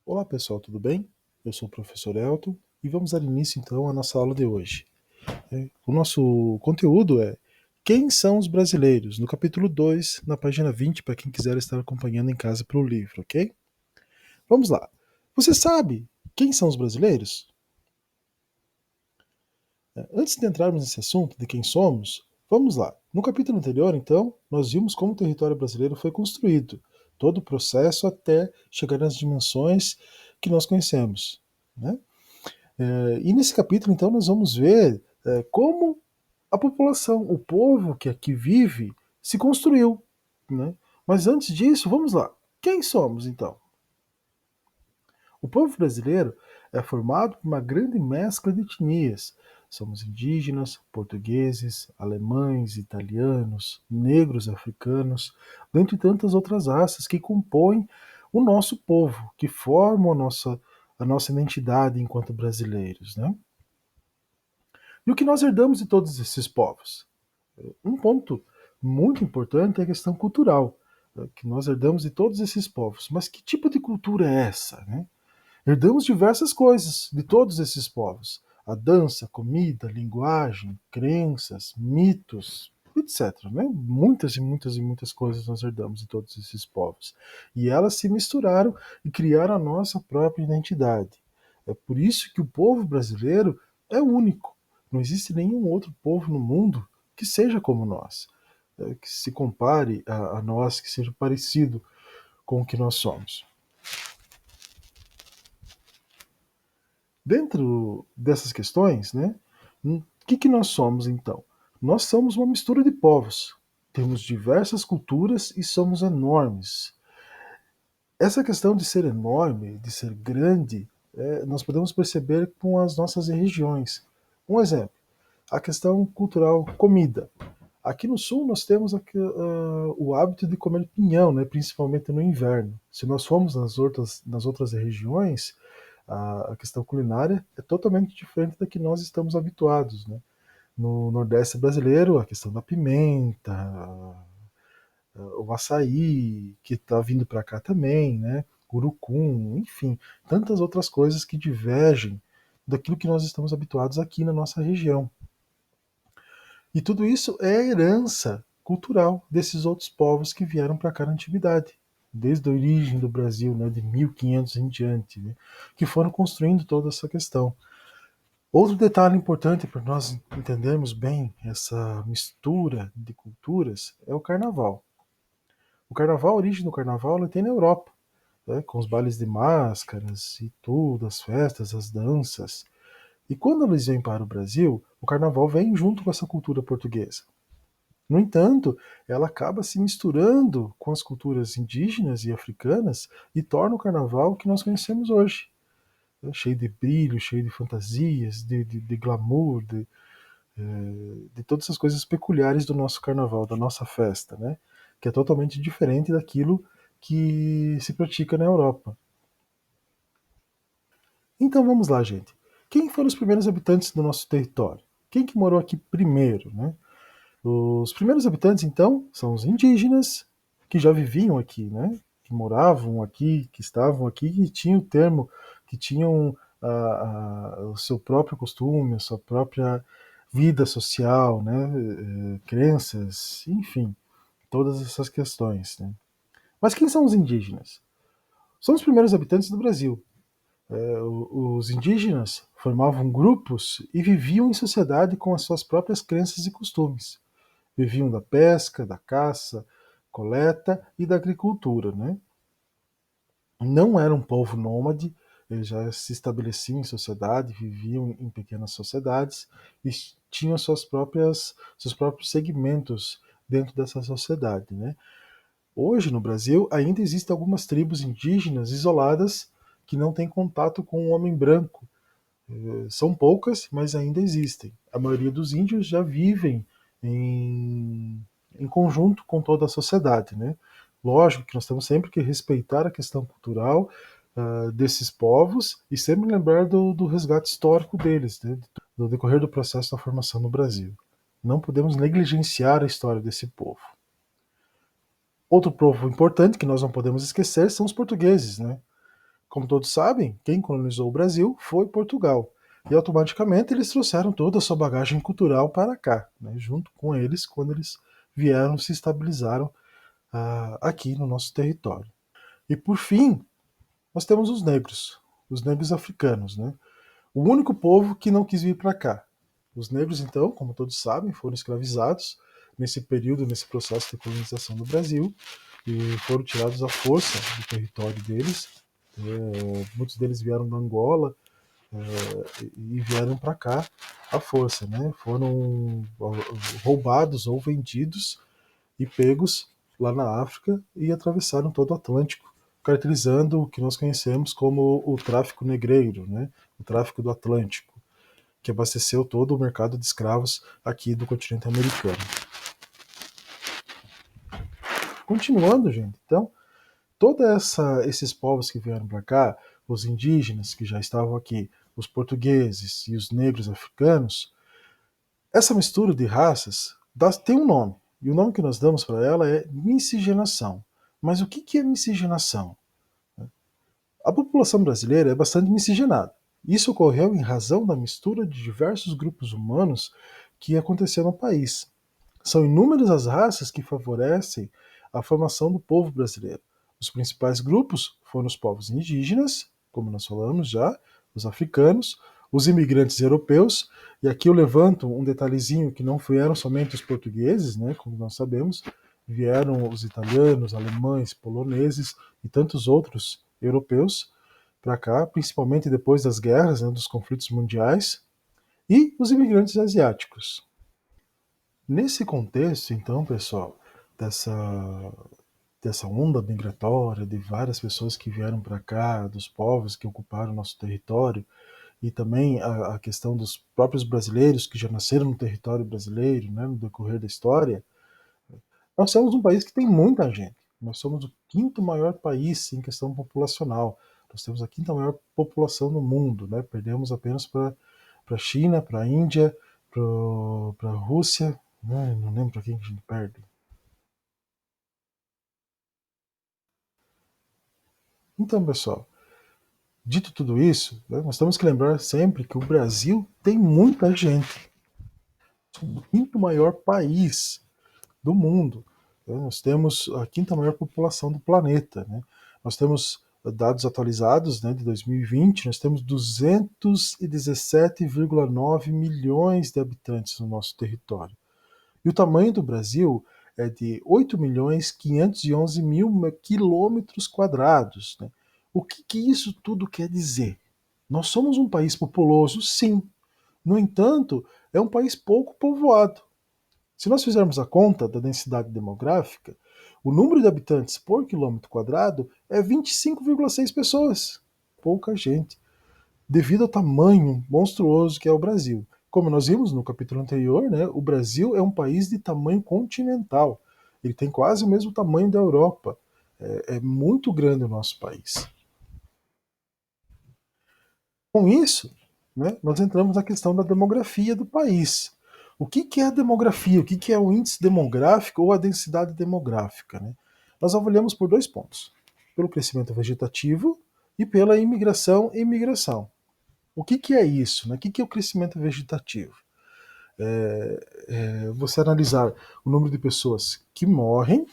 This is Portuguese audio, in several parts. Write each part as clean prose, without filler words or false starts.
Olá pessoal, tudo bem? Eu sou o professor Elton e vamos dar início então à nossa aula de hoje. O nosso conteúdo é Quem são os brasileiros? No capítulo 2, na página 20, para quem quiser estar acompanhando em casa pelo livro, ok? Vamos lá. Você sabe quem são os brasileiros? Antes de entrarmos nesse assunto de quem somos, vamos lá. No capítulo anterior, então, nós vimos como o território brasileiro foi construído, todo o processo até chegar nas dimensões que nós conhecemos, né? E nesse capítulo, então, nós vamos ver como a população, o povo que aqui vive, se construiu. Né? Mas antes disso, vamos lá. Quem somos, então? O povo brasileiro é formado por uma grande mescla de etnias. Somos indígenas, portugueses, alemães, italianos, negros, africanos, dentre tantas outras raças que compõem o nosso povo, que formam a nossa identidade enquanto brasileiros. Né? E o que nós herdamos de todos esses povos? Um ponto muito importante é a questão cultural, que nós herdamos de todos esses povos. Mas que tipo de cultura é essa? Né? Herdamos diversas coisas de todos esses povos: a dança, comida, linguagem, crenças, mitos, etc. Né? Muitas e muitas e muitas coisas nós herdamos de todos esses povos. E elas se misturaram e criaram a nossa própria identidade. É por isso que o povo brasileiro é único. Não existe nenhum outro povo no mundo que seja como nós, que se compare a nós, que seja parecido com o que nós somos. Dentro dessas questões, né, o que nós somos então? Nós somos uma mistura de povos. Temos diversas culturas e somos enormes. Essa questão de ser enorme, de ser grande, nós podemos perceber com as nossas regiões. Um exemplo, a questão cultural comida. Aqui no sul nós temos o hábito de comer pinhão, né, principalmente no inverno. Se nós formos nas outras regiões, a questão culinária é totalmente diferente da que nós estamos habituados. Né? No Nordeste brasileiro, a questão da pimenta, o açaí, que está vindo para cá também, né? Urucum, enfim, tantas outras coisas que divergem daquilo que nós estamos habituados aqui na nossa região. E tudo isso é herança cultural desses outros povos que vieram para cá na antiguidade, desde a origem do Brasil, né, de 1500 em diante, né, que foram construindo toda essa questão. Outro detalhe importante para nós entendermos bem essa mistura de culturas é o carnaval. O carnaval, a origem do carnaval, ela tem na Europa, né, com os bailes de máscaras e tudo, as festas, as danças. E quando eles vêm para o Brasil, o carnaval vem junto com essa cultura portuguesa. No entanto, ela acaba se misturando com as culturas indígenas e africanas e torna o carnaval o que nós conhecemos hoje. Né? Cheio de brilho, cheio de fantasias, de glamour, de todas essas coisas peculiares do nosso carnaval, da nossa festa, né? Que é totalmente diferente daquilo que se pratica na Europa. Então vamos lá, gente. Quem foram os primeiros habitantes do nosso território? Quem que morou aqui primeiro, né? Os primeiros habitantes, então, são os indígenas, que já viviam aqui, né? Que moravam aqui, que estavam aqui, que tinham o termo, que tinham o seu próprio costume, a sua própria vida social, né? Crenças, enfim, todas essas questões. Né? Mas quem são os indígenas? São os primeiros habitantes do Brasil. Os indígenas formavam grupos e viviam em sociedade com as suas próprias crenças e costumes. Viviam da pesca, da caça, coleta e da agricultura. Né? Não era um povo nômade, eles já se estabeleciam em sociedade, viviam em pequenas sociedades e tinham seus próprios segmentos dentro dessa sociedade. Né? Hoje, no Brasil, ainda existem algumas tribos indígenas isoladas que não têm contato com o homem branco. São poucas, mas ainda existem. A maioria dos índios já vivem em conjunto com toda a sociedade. Né? Lógico que nós temos sempre que respeitar a questão cultural desses povos e sempre lembrar do resgate histórico deles, né? Do decorrer do processo da formação no Brasil. Não podemos negligenciar a história desse povo. Outro povo importante que nós não podemos esquecer são os portugueses, né? como todos sabem, quem colonizou o Brasil foi Portugal. E automaticamente eles trouxeram toda a sua bagagem cultural para cá, né, junto com eles, quando eles vieram se estabilizaram aqui no nosso território. E por fim, nós temos os negros africanos, né? O único povo que não quis vir para cá. Os negros, então, como todos sabem, foram escravizados nesse período, nesse processo de colonização do Brasil, e foram tirados à força do território deles. Muitos deles vieram da Angola e vieram para cá à força, né? Foram roubados ou vendidos e pegos lá na África e atravessaram todo o Atlântico, caracterizando o que nós conhecemos como o tráfico negreiro, né? O tráfico do Atlântico, que abasteceu todo o mercado de escravos aqui do continente americano. Continuando, gente, então, esses povos que vieram para cá, os indígenas que já estavam aqui, os portugueses e os negros africanos, essa mistura de raças tem um nome, e o nome que nós damos para ela é miscigenação. Mas o que é miscigenação? A população brasileira é bastante miscigenada. Isso ocorreu em razão da mistura de diversos grupos humanos que aconteceu no país. São inúmeras as raças que favorecem a formação do povo brasileiro. Os principais grupos foram os povos indígenas, como nós falamos já, os africanos, os imigrantes europeus, e aqui eu levanto um detalhezinho que não vieram somente os portugueses, né, como nós sabemos, vieram os italianos, alemães, poloneses e tantos outros europeus para cá, principalmente depois das guerras, né, dos conflitos mundiais, e os imigrantes asiáticos. Nesse contexto, então, pessoal, dessa, dessa onda migratória, de várias pessoas que vieram para cá, dos povos que ocuparam nosso território, e também a questão dos próprios brasileiros que já nasceram no território brasileiro, né, no decorrer da história, nós somos um país que tem muita gente. Nós somos o quinto maior país em questão populacional. Nós temos a quinta maior população no mundo, né? Perdemos apenas para a China, para a Índia, para a Rússia, né? Não lembro para quem que a gente perde. Então, pessoal, dito tudo isso, né, nós temos que lembrar sempre que o Brasil tem muita gente. Somos o quinto maior país do mundo. Nós temos a quinta maior população do planeta. Né? Nós temos dados atualizados, né, de 2020, nós temos 217,9 milhões de habitantes no nosso território. E o tamanho do Brasil é de 8 milhões 511 mil quilômetros quadrados. Né? O que isso tudo quer dizer? Nós somos um país populoso, sim. No entanto, é um país pouco povoado. Se nós fizermos a conta da densidade demográfica, o número de habitantes por quilômetro quadrado é 25,6 pessoas. Pouca gente, devido ao tamanho monstruoso que é o Brasil. Como nós vimos no capítulo anterior, né, o Brasil é um país de tamanho continental. Ele tem quase o mesmo tamanho da Europa. É muito grande o nosso país. Com isso, né, nós entramos na questão da demografia do país. O que é a demografia? O que é o índice demográfico ou a densidade demográfica? Né? Nós avaliamos por dois pontos: pelo crescimento vegetativo e pela imigração e migração. O que é isso? Né? O que é o crescimento vegetativo? Você analisar o número de pessoas que morrem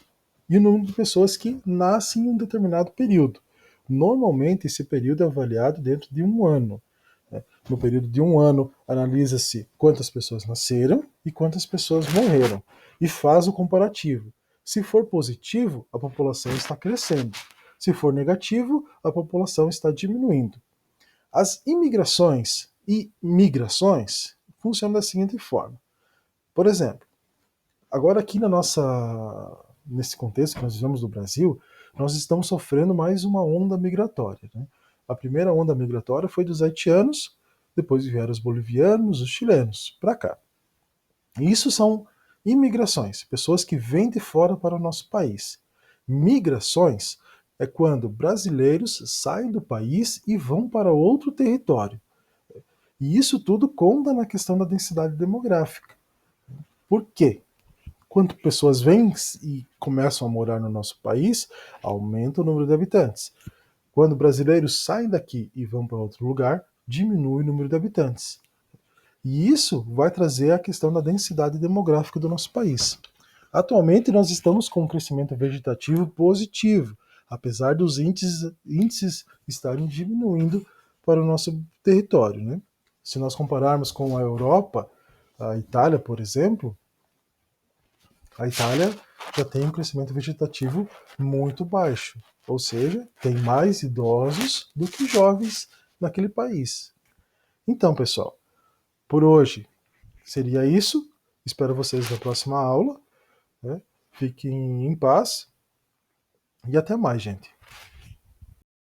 e o número de pessoas que nascem em um determinado período. Normalmente, esse período é avaliado dentro de um ano. Né? No período de um ano, analisa-se quantas pessoas nasceram e quantas pessoas morreram, e faz o comparativo. Se for positivo, a população está crescendo. Se for negativo, a população está diminuindo. As imigrações e migrações funcionam da seguinte forma. Por exemplo, agora aqui nesse contexto que nós vivemos no Brasil, nós estamos sofrendo mais uma onda migratória. Né? A primeira onda migratória foi dos haitianos, depois vieram os bolivianos, os chilenos, para cá. E isso são imigrações, pessoas que vêm de fora para o nosso país. Migrações é quando brasileiros saem do país e vão para outro território. E isso tudo conta na questão da densidade demográfica. Por quê? Quando pessoas vêm e começam a morar no nosso país, aumenta o número de habitantes. Quando brasileiros saem daqui e vão para outro lugar, diminui o número de habitantes. E isso vai trazer a questão da densidade demográfica do nosso país. Atualmente, nós estamos com um crescimento vegetativo positivo, apesar dos índices estarem diminuindo para o nosso território, né? Se nós compararmos com a Europa, a Itália, por exemplo, a Itália já tem um crescimento vegetativo muito baixo, ou seja, tem mais idosos do que jovens naquele país. Então, pessoal, por hoje seria isso. Espero vocês na próxima aula, né? Fiquem em paz e até mais, gente.